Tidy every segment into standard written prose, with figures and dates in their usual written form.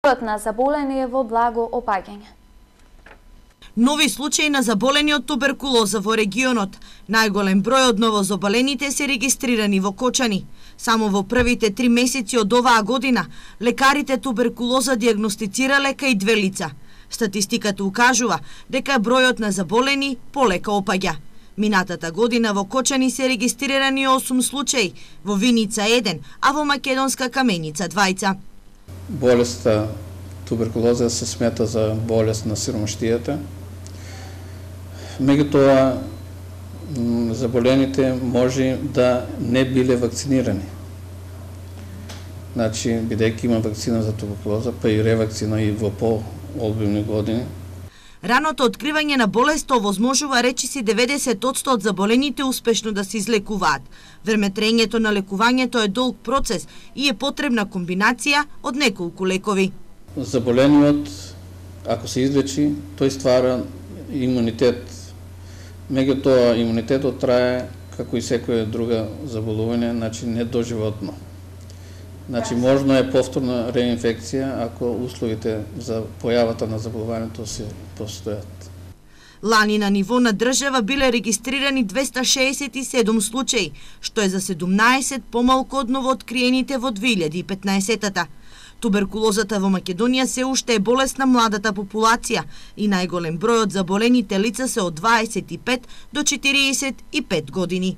Бројот на заболени е во благо опаѓање. Нови случаи на заболени од туберкулоза во регионот. Најголем број од новозаболените се регистрирани во Кочани. Само во првите 3 месеци од оваа година, лекарите туберкулоза диагностицирале кај 2 лица. Статистиката укажува дека бројот на заболени полека опаѓа. Минатата година во Кочани се регистрирани 8 случаи, во Виница 1, а во Македонска Каменица 2. Болеста туберкулоза се смета за болест на сиромаштијата. Меѓутоа, заболените може да не биле вакцинирани. Значи, бидејќи има вакцина за туберкулоза, па и ревакцина и во по-обилни години. Раното откривање на болеста овозможува речиси 90% од заболените успешно да се излекуваат. Времетрењето на лекувањето е долг процес и е потребна комбинација од неколку лекови. Заболениот, ако се излечи, тој ствара имунитет. Меѓутоа, имунитетот трае, како и секоја друга заболување, значи не доживотно. Значи, можно е повторна реинфекција ако условите за појавата на заболувањето се постојат. Лани на ниво на држава биле регистрирани 267 случаи, што е за 17 помалку од новооткриените во 2015-та. Туберкулозата во Македонија се уште е болест на младата популација и најголем број од заболените лица се од 25 до 45 години.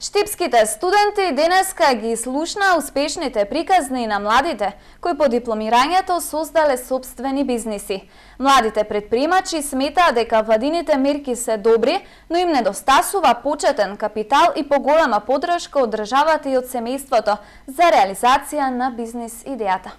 Штипските студенти денеска ги слушна успешните приказни на младите, кои по дипломирањето создале сопствени бизниси. Младите предприемачи сметаат дека владините мерки се добри, но им недостасува почетен капитал и поголема поддршка од државата и од семејството за реализација на бизнис идејата.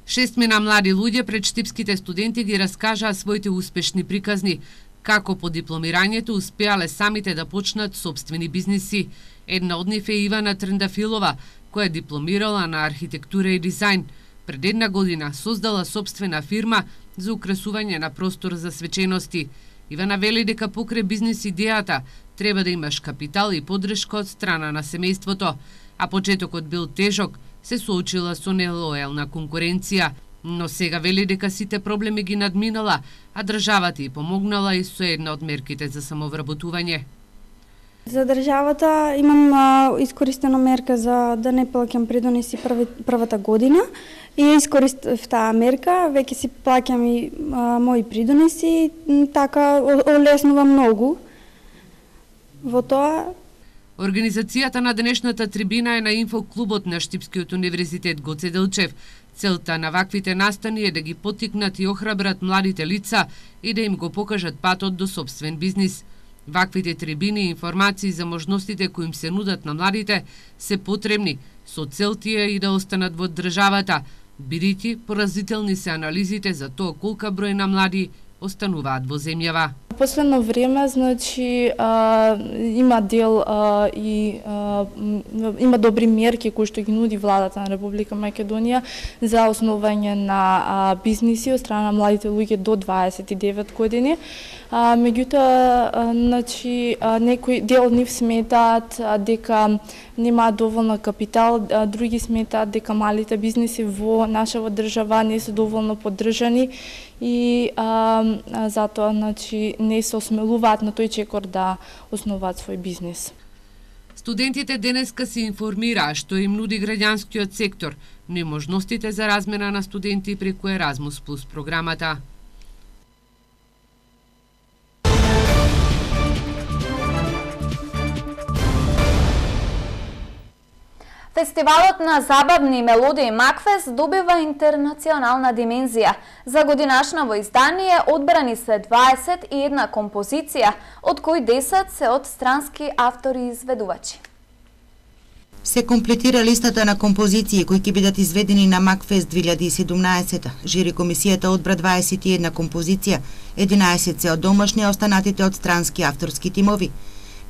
6 млади луѓе пред штипските студенти ги раскажаа своите успешни приказни, како по дипломирањето успеале самите да почнат собствени бизниси. Една од нив е Ивана Трендафилова, која дипломирала на архитектура и дизајн. Пред една година создала собствена фирма за украсување на простор за свечености. Ивана вели дека покрај бизнис идејата треба да имаш капитал и поддршка од страна на семејството, а почетокот бил тежок, се соочила со нелојална конкуренција. Но сега вели дека сите проблеми ги надминала, а државата и помогнала и со една од мерките за самовработување. За државата имам искористена мерка за да не плаќам придоноси првата година и искористив таа мерка, веќе си плаќам и мои придоноси, така олеснува многу во тоа. Организацијата на денешната трибина е на инфоклубот на Штипскиот универзитет Гоце Делчев. Целта на ваквите настани е да ги поттикнат и охрабрат младите лица и да им го покажат патот до собствен бизнис. Ваквите трибини и информации за можностите кои им се нудат на младите се потребни, со цел тие и да останат во државата, бидејќи поразителни се анализите за тоа колка број на млади остануваат во земјава. Последно време, значи, има дел и има добри мерки кои што ги нуди владата на Република Македонија за основање на бизниси од страна на младите луѓе до 29 години. Меѓутоа, значи, некои дел од нив сметаат дека немаат доволно капитал, други сметаат дека малите бизниси во нашава држава не се доволно поддржани и затоа, значи, не се осмелуваат на тој чекор да основаат свој бизнис. Студентите денеска се информираа што им нуди граѓанскиот сектор, но и можностите за размена на студенти преку Еразмус Плюс програмата. Фестивалот на забавни мелодии Макфест добива интернационална димензија. За годинашново издание одбрани се 21 композиција, од кои 10 се од странски автори и изведувачи. Се комплетира листата на композиции кои ќе бидат изведени на Макфест 2017. Жири комисијата одбра 21 композиција, 11 се од домашни, а останатите од странски авторски тимови.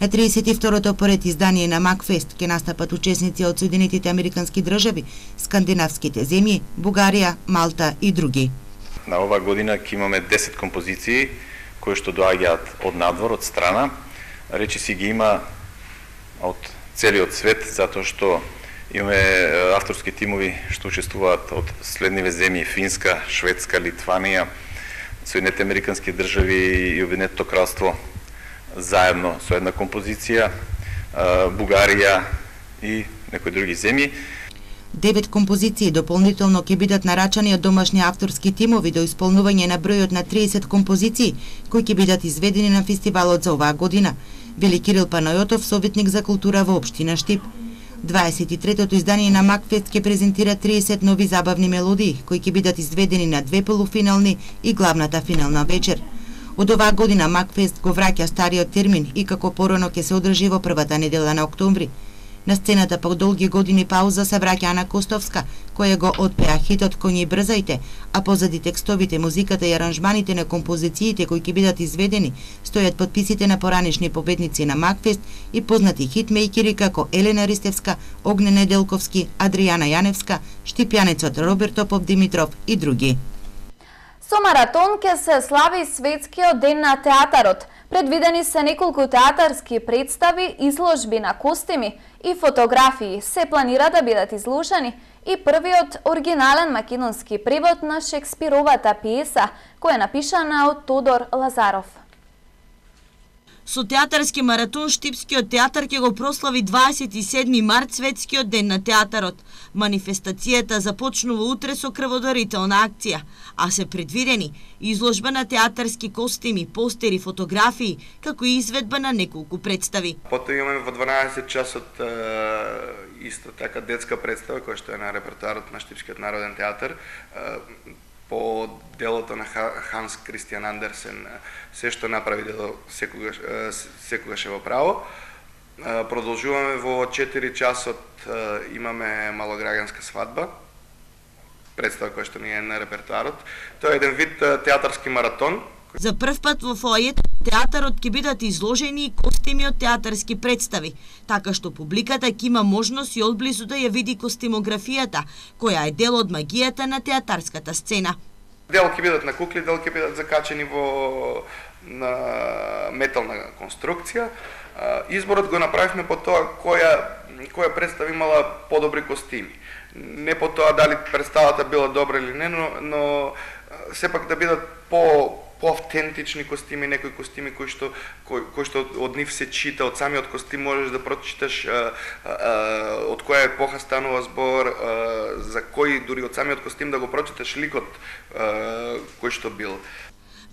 На 32-то поред издание на Макфест ќе настапат учесници од Соединетите Американски држави, скандинавските земји, Бугарија, Малта и други. На оваа година ќе имаме 10 композиции кои што доаѓаат од надвор, од страна. Речиси ги има од целиот свет, затоа што Имаме авторски тимови што учествуваат од следниве земји: Финска, Шведска, Литванија, Соединетите Американски држави и Обединетото кралство заедно со една композиција, Бугарија и некои други земји. 9 композиции дополнително ќе бидат нарачани од домашни авторски тимови до исполнување на бројот на 30 композиции кои ќе бидат изведени на фестивалот за оваа година, вели Кирил Панајотов, советник за култура во општина Штип. 23-тото издание на Макфест ќе презентира 30 нови забавни мелодии кои ќе бидат изведени на 2 полуфинални и главната финална вечер. Од оваа година Макфест го враќа стариот термин и како порано ќе се одржи во првата недела на октомври. На сцената по долги години пауза се враќа Ана Костовска, која го отпеа хитот "Коњи брзајте", а позади текстовите, музиката и аранжманите на композициите кои ќе бидат изведени, стојат подписите на поранешни победници на Макфест и познати хитмејкери како Елена Ристевска, Огне Неделковски, Адријана Јаневска, штипјанецот Роберто Попдимитров и други. Со маратон ќе се слави Светскиот ден на театарот. Предвидени се неколку театарски представи, изложби на костими и фотографии. Се планира да бидат изложени и првиот оригинален македонски превод на Шекспировата пиеса, која е напишана од Тодор Лазаров. Со театарски маратон Штипскиот театар ќе го прослави 27 март Светскиот ден на театарот. Манифестацијата започнува утре со крводарителна акција, а се предвидени изложба на театарски костими, постери, фотографии, како и изведба на неколку представи. Потоа имаме во 12 часот исто така детска представа која што е на репертоарот на Штипскиот народен театар, по делото на Ханс Кристијан Андерсен, се што направи дело секогаш е во право. Продолжуваме во 4 часот, имаме малограѓанска свадба, представа која што ни е на репертоарот. Тоа е еден вид театарски маратон. За прв пат во фоајето театарот ќе бидат изложени и костими од театарски представи, така што публиката ќе има можност и одблизу да ја види костимографијата, која е дел од магијата на театарската сцена. Дел ќе бидат на кукли, дел ќе бидат закачени во на метална конструкција. Изборот го направивме по тоа која представа имала подобри костими. Не по тоа дали представата била добра или не, но сепак да бидат по-автентични костими, некои костими кои што од нив се чита, од самиот костим можеш да прочиташ од која епоха станува збор, за кој дури од самиот костим да го прочиташ ликот кој што бил.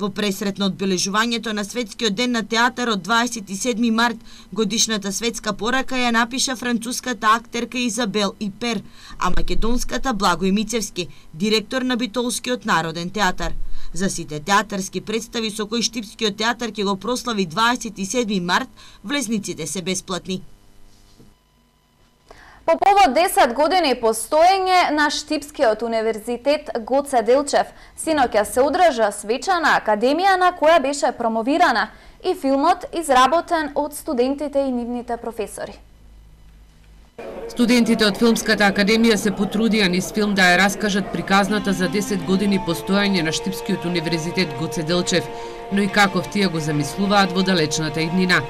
Во пресрет на одбележувањето на Светскиот ден на театарот 27 март, годишната светска порака ја напиша француската актерка Изабел Ипер, а македонската Благој Мицевски, директор на Битолскиот народен театар. За сите театарски представи со кои Штипскиот театар ќе го прослави 27 март, влезниците се бесплатни. По повод 10 години постоење на Штипскиот универзитет Гоце Делчев, синоќа се одржа свечана академија на која беше промовирана и филмот изработен од студентите и нивните професори. Студентите од Филмската академија се потрудија низ филм да ја раскажат приказната за 10 години постоење на Штипскиот универзитет Гоце Делчев, но и каков тие го замислуваат во далечната иднина.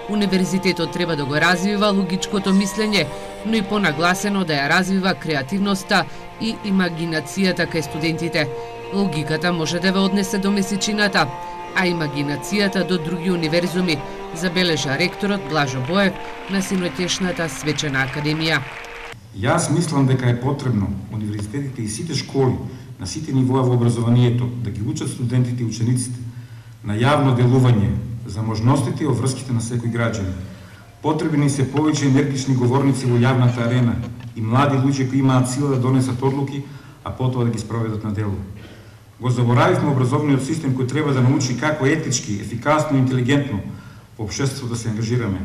Универзитетот треба да го развива логичкото мислење, но и понагласено да ја развива креативноста и имагинацијата кај студентите. Логиката може да ве однесе до месечината, а имагинацијата до други универзуми, забележа ректорот Блажо Боев на синоќешната свечена академија. Јас мислам дека е потребно универзитетите и сите школи на сите нивоа во образованието да ги учат студентите и учениците на јавно делување за можностите и врските на секој граѓанин. Потребни се повеќе енергични говорници во јавната арена и млади луѓе кои имаат сила да донесат одлуки, а потоа да ги спроведат на дело. Го заборавивме образовниот систем кој треба да научи како етички, ефикасно и интелигентно во општеството да се ангажираме.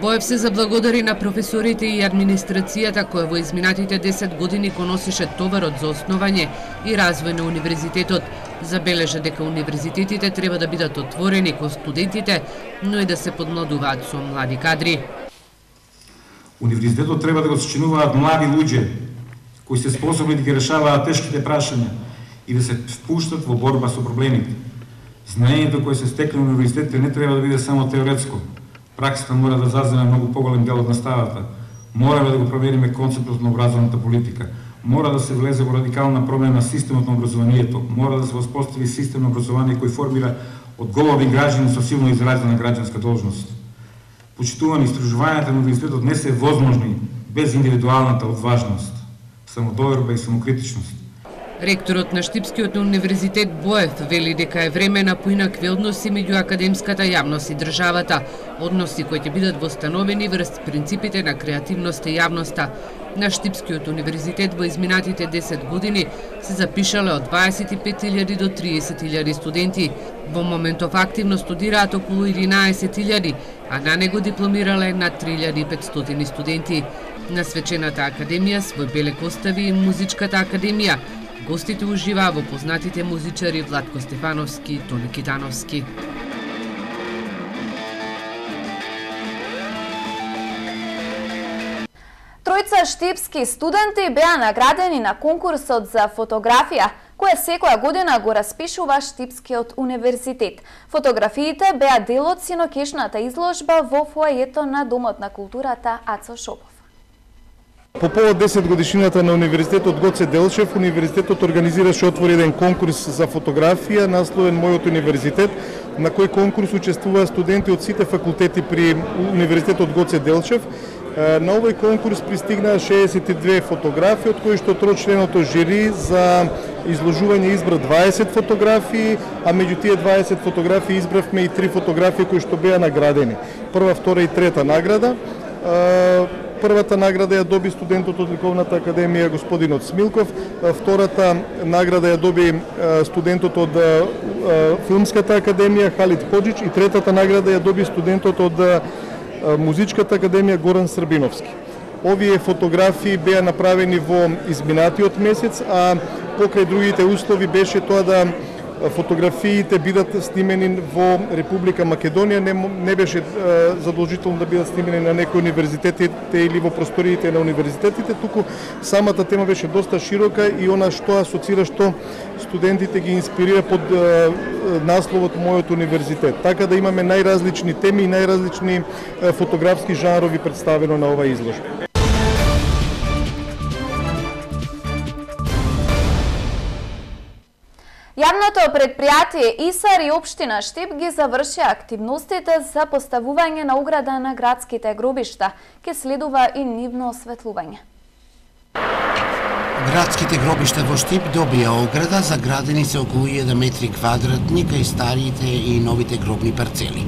Боев се заблагодари на професорите и администрацијата која во изминатите 10 години го носише товарот за основање и развој на универзитетот. Забележа дека универзитетите треба да бидат отворени кон студентите, но и да се подмладуваат со млади кадри. Универзитетот треба да го сочинуваат млади луѓе кои се способни да ги решаваат тешките прашања и да се впуштат во борба со проблемите. Знаењето кое се стекне на универзитетите не треба да биде само теоретско. Праксата мора да заземе многу поголем дел од наставата. Мораме да го промениме концептот на образовната политика. Мора да се влезе во радикална промена на системот на образованието. Мора да се воспостави систем на образование кој формира одговорни граѓани со силно изразена граѓанска должност. Почитувани, истражувањата на универзитетот не се возможни без индивидуалната одважност, самодоверба и самокритичност. Ректорот на Штипскиот универзитет Боев вели дека е време на поинакви односи меѓу академската јавност и државата, односи кои ќе бидат восстановени врз принципите на креативноста и јавноста. На Штипскиот универзитет во изминатите 10 години се запишале од 25.000 до 30.000 студенти. Во моментов активно студираат околу 11.000, а на него дипломирале над 3.500 студенти. На свечената академија свој белек остави и музичката академија. Гостите уживаа во познатите музичари Владко Стефановски и Тони Китановски. Тројца штипски студенти беа наградени на конкурсот за фотографија, која секоја година го распишува Штипскиот универзитет. Фотографиите беа дел од синокешната изложба во фоајето на Домот на културата Ацо Шопов. По повод 10 годишнината на Универзитетот Гоце Делчев, Универзитетот организираше отвори еден конкурс за фотографија насловен Мојот универзитет, на кој конкурс учествуваа студенти од сите факултети при Универзитетот Гоце Делчев. На овој конкурс пристигнаа 62 фотографии, од кои што трочленото жири за изложување избра 20 фотографии, а меѓу тие 20 фотографии избравме и 3 фотографии кои што беа наградени. Прва, втора и трета награда. Првата награда ја доби студентот од Ликовната академија господинот Смилков, втората награда ја доби студентот од Филмската академија Халид Ходжич и третата награда ја доби студентот од Музичката академија Горан Србиновски. Овие фотографии беа направени во изминатиот месец, а покрај другите услови беше тоа да фотографиите бидат снимени во Република Македонија, не беше задолжително да бидат снимени на некои универзитетите или во просториите на универзитетите, туку самата тема беше доста широка и она што асоцира што студентите ги инспирира под насловот Мојот универзитет. Така да имаме најразлични теми и најразлични фотографски жанрови представено на оваа изложба. Јавното предпријатие ИСАР и Општина Штип ги завршија активностите за поставување на ограда на градските гробишта. Ке следува и нивно осветлување. Градските гробишта во Штип добија ограда, заградени се околу 1 метри квадратни кај старите и новите гробни парцели.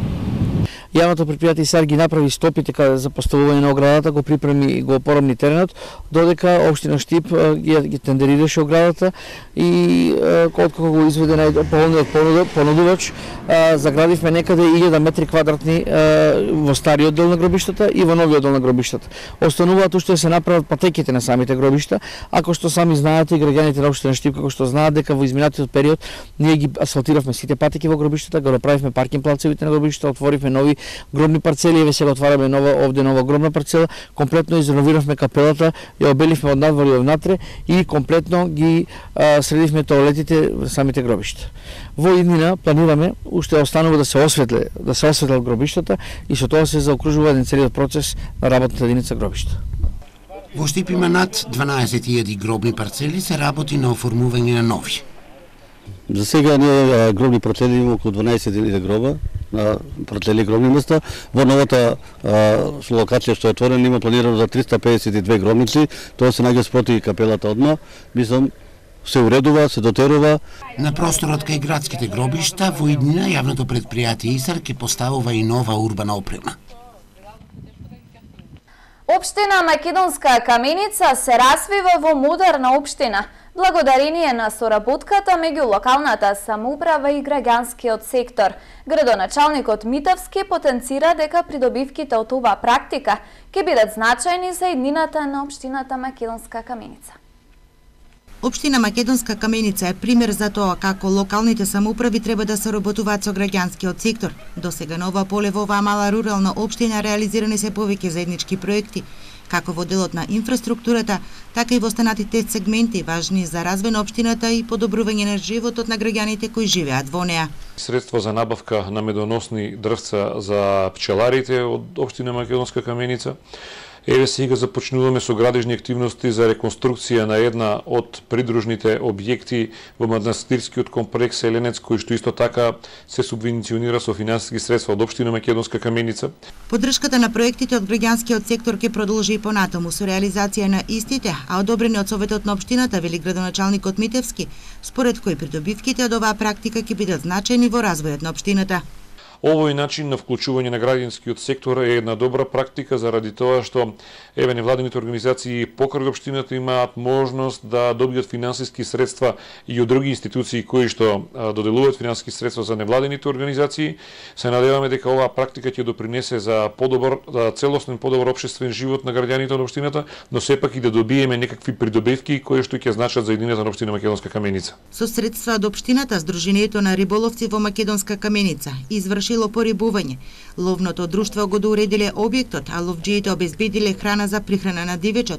Јавното предпријатие ИСАР ги направи стопите за поставување на оградата, го припреми и го опоробни теренот, додека Општина Штип ги тендерираше оградата и откако го изведе најполниот понудувач, заградивме некаде 1000 метри квадратни во стариот дел на гробиштата и во новиот дел на гробиштата. Остануваат уште да се направат патеките на самите гробишта, ако што сами знаете и граѓаните на Општина Штип како што знаат дека во изминатиот период ние ги асфалтиравме сите патеки во гробиштата, го направивме паркинг плацевите на гробиштата, отворивме нови гробни парцели, еве сега отвараме нова гробна парцела, комплетно изреновиравме капелата, ја обеливме од надвор и од внатре и комплетно ги средивме тоалетите во самите гробишта. Во иднина планираме уште останува да се осветлат гробиштата и со тоа се заокружува еден целиот процес на работната единица гробишта. Во Штип има над 12.000 гробни парцели, се работи на оформување на нови. За сега ние гробни парцели имаме околу 12.000 гроба на парцели гробни места. Во новата локација што е отворена има планирано за 352 гробници, тоа се наѓа спроти капелата одма. Мислам се уредува, се дотерува. На просторот кај градските гробишта во иднина јавното предпријатие ИСАР ќе поставува и нова урбана опрема. Општина Македонска Каменица се развива во модерна општина, благодарение на соработката меѓу локалната самоуправа и граѓанскиот сектор. Градоначалникот Митавски потенцира дека придобивките од оваа практика ќе бидат значајни за иднината на општината Македонска Каменица. Општина Македонска Каменица е пример за тоа како локалните самоуправи треба да соработуваат со граѓанскиот сектор. Досега на ова поле во оваа мала рурална општина реализирани се повеќе заеднички проекти, како во делот на инфраструктурата, така и во останатите сегменти важни за развој на општината и подобрување на животот на граѓаните кои живеат во неа. Средства за набавка на медоносни дрвца за пчеларите од општина Македонска Каменица, Еве сега започнуваме со градежни активности за реконструкција на една од придружните објекти во манастирскиот комплекс Еленец, кој што исто така се субвенционира со финансиски средства од општина Македонска Каменица. Поддршката на проектите од граѓанскиот сектор ќе продолжи и понатаму со реализација на истите, а одобрени од Советот на општината, вели градоначалникот Митевски, според кој придобивките од оваа практика ќе бидат значајни во развојот на општината. Овој начин на вклучување на граѓанскиот сектор е една добра практика заради тоа што невладените организации покрај општината имаат можност да добијат финансиски средства и од други институции кои што доделуваат финансиски средства за невладените организации. Се надеваме дека оваа практика ќе допринесе за целосен подобар општествен живот на граѓаните на општината, но сепак и да добиеме некакви придобивки кои што ќе значат за едината на општина Македонска Каменица. Со средства од општината, Сдруженијето на риболовци во Македонска Каменица извршило порибување. Ловното друштво го доуредиле објектот, а ловџиите обезбедиле храна за прихрана на дивечот.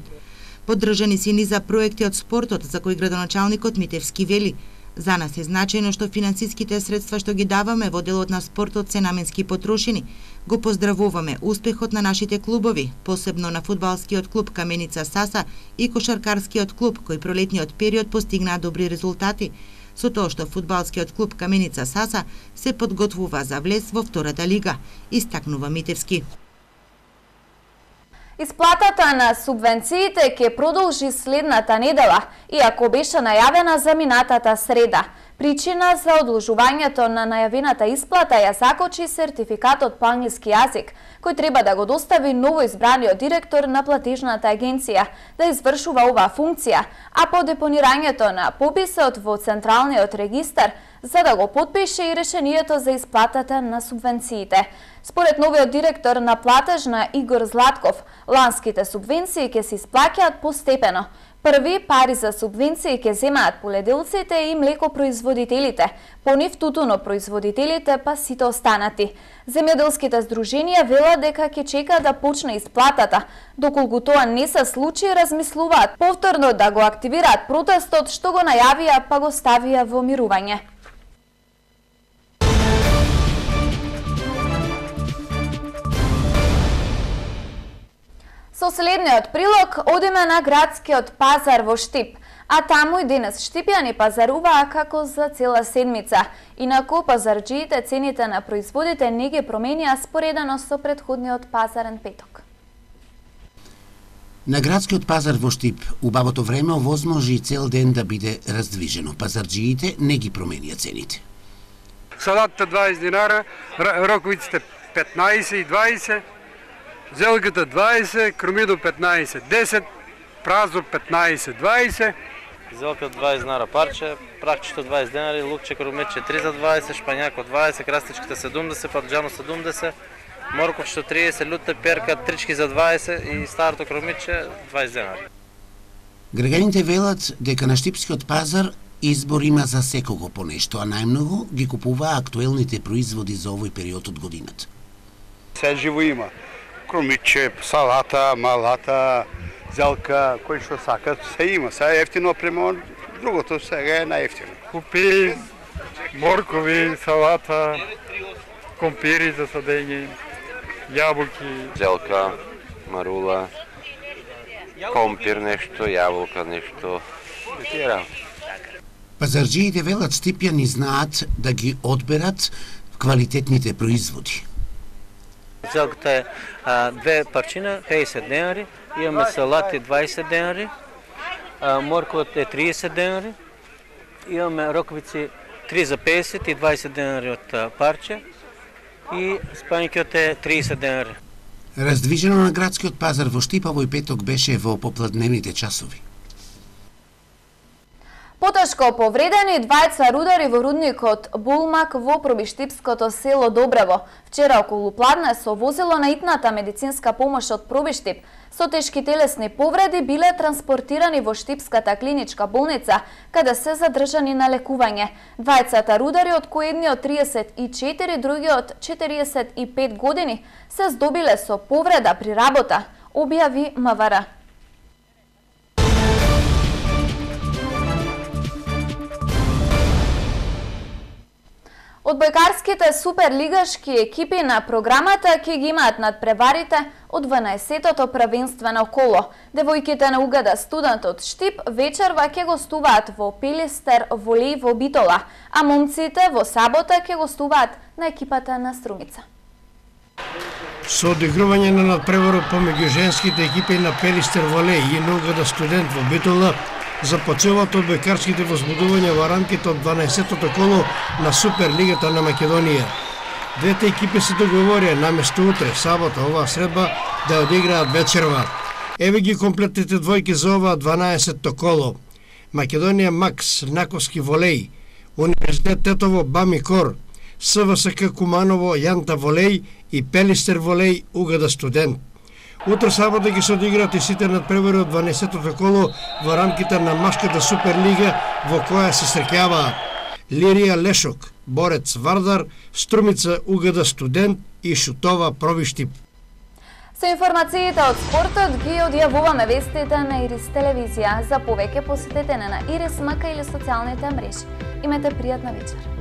Поддржани се низа проекти од спортот, за кои градоначалникот Митевски вели: за нас е значајно што финансиските средства што ги даваме во делот на спортот се наменски потрошени. Го поздравуваме успехот на нашите клубови, посебно на фудбалскиот клуб Каменица Саса и кошаркарскиот клуб, кој пролетниот период постигнаа добри резултати, со тоа што фудбалскиот клуб Каменица Саса се подготвува за влез во втората лига, истакнува Митевски. Исплатата на субвенциите ќе продолжи следната недела, иако беше најавена за минатата среда. Причина за одложувањето на најавената исплата ја закочи сертификатот по англиски јазик, кој треба да го достави новоизбраниот директор на платежната агенција да извршува оваа функција, а по депонирањето на пописот во Централниот регистар за да го потпише и решението за исплатата на субвенциите. Според новиот директор на платежна Игор Златков, ланските субвенции ќе се исплаќаат постепено. Први пари за субвенции ќе земаат поледелците и млекопроизводителите, по нив тутунопроизводителите па сите останати. Земјоделските здруженија велат дека ќе чека да почне исплатата. Доколку тоа не се случи, размислуваат повторно да го активираат протестот што го најавија па го ставија во мирување. Со следниот прилог одиме на градскиот пазар во Штип, а таму и денес штипјани пазаруваа како за цела седмица. Инаку пазарџиите цените на производите не ги променија споредено со претходниот пазарен петок. На градскиот пазар во Штип убавото време овозможи цел ден да биде раздвижено. Пазарџиите не ги променија цените. Салатата 20 динара, роковиците 15 и 20, зелката 20, кромидо 15, 10, празо 15, 20. Зелка 20 динара парче, пракчето 20 динари, лукче, кромече 3 за 20, шпањако 20, крастичките 70, парджано 70, морковчето 30, лута перка, трички за 20 и старото кромиче 20 динари. Граѓаните велат дека на Штипскиот пазар избор има за секого по нешто, а најмногу ги купуваа актуелните производи за овој период од годината. Се живо има. Кромиче, салата, малата, зелка, кој што сакат, се има. Се е ефтино према другото, сега е најефтино. Купи моркови, салата, компири за садење, јаболки. Зелка, марула, компир нешто, јаболка нешто. Пазарџиите велат штипјани знаат да ги одберат квалитетните производи. Зелката е 2 парчина, 50 денари, имаме салати 20 денари, морковот е 30 денари, имаме роковици 3 за 50 и 20 денари од парче и спањкиот е 30 денари. Раздвижено на градскиот пазар во Штип овој петок беше во попладневните часови. Потешко повредени двајца рудари во рудникот Булмак во пробиштипското село Добрево. Вчера околу пладне со возило на итната медицинска помош од Пробиштип со тешки телесни повреди биле транспортирани во Штипската клиничка болница, каде се задржани на лекување. Двајцата рудари, од кои едниот 34, другиот 45 години, се здобиле со повреда при работа, објави МВР. Одбојкарските суперлигашки екипи на програмата ќе ги имаат надпреварите од 12-тото првенствено коло. Девојките на УГД студент од Штип вечерва ќе гостуваат во Пелистер волеј во Битола, а момците во сабота ќе гостуваат на екипата на Струмица. Со одигрување на надпреварот помеѓу женските екипи на Пелистер волеј и на УГД студент во Битола започнуваат одбојкарските возбудувања во рамките од 12-тото коло на Суперлигата на Македонија. Двете екипи се договорија наместо утре, сабота, оваа средба да одиграат вечерва. Еве ги комплетните двојки за оваа 12-то коло. Македонија Макс, Наковски волеј, Универзитет Тетово Бами Кор, СВСК Куманово Јанта волеј и Пелистер волеј УГД студент. Утре сабота ги се одиграат и сите надпревари од 12-тото коло во рамките на Машката Суперлига во која се среќаваат Лирија Лешок, Борец Вардар, Струмица УГД студент и Шутова Провиштип. Со информациите од спортот ги одјавуваме вестите на Ирис телевизија. За повеќе посетете на Ирис МК или социјалните мрежи. Имете пријатна вечер.